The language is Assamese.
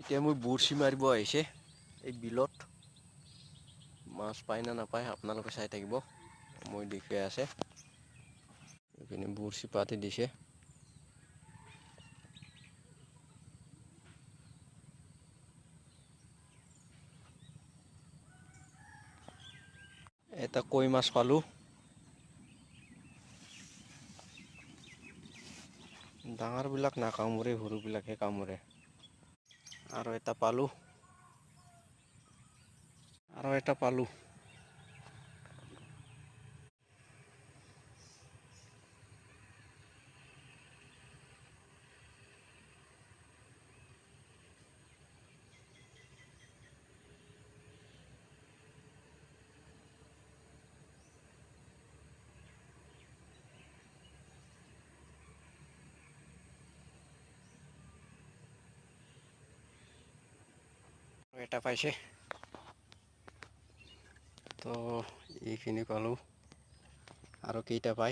এতিয়া মই বৰশী মাৰিব আহিছে এই বিলত মাছ পায় না নাপায় আপোনালোকে চাই থাকিব মই দেখুৱাই আছে এইপিনে বৰশী পাতি দিছে এটা কই মাছ পালো ডাঙৰ বিলাক নাকামুৰে সৰু বিলাকে কামুৰে আৰু এটা পালো এটা পাইছে তো এইখিনি পালো আৰু কেইটা পাই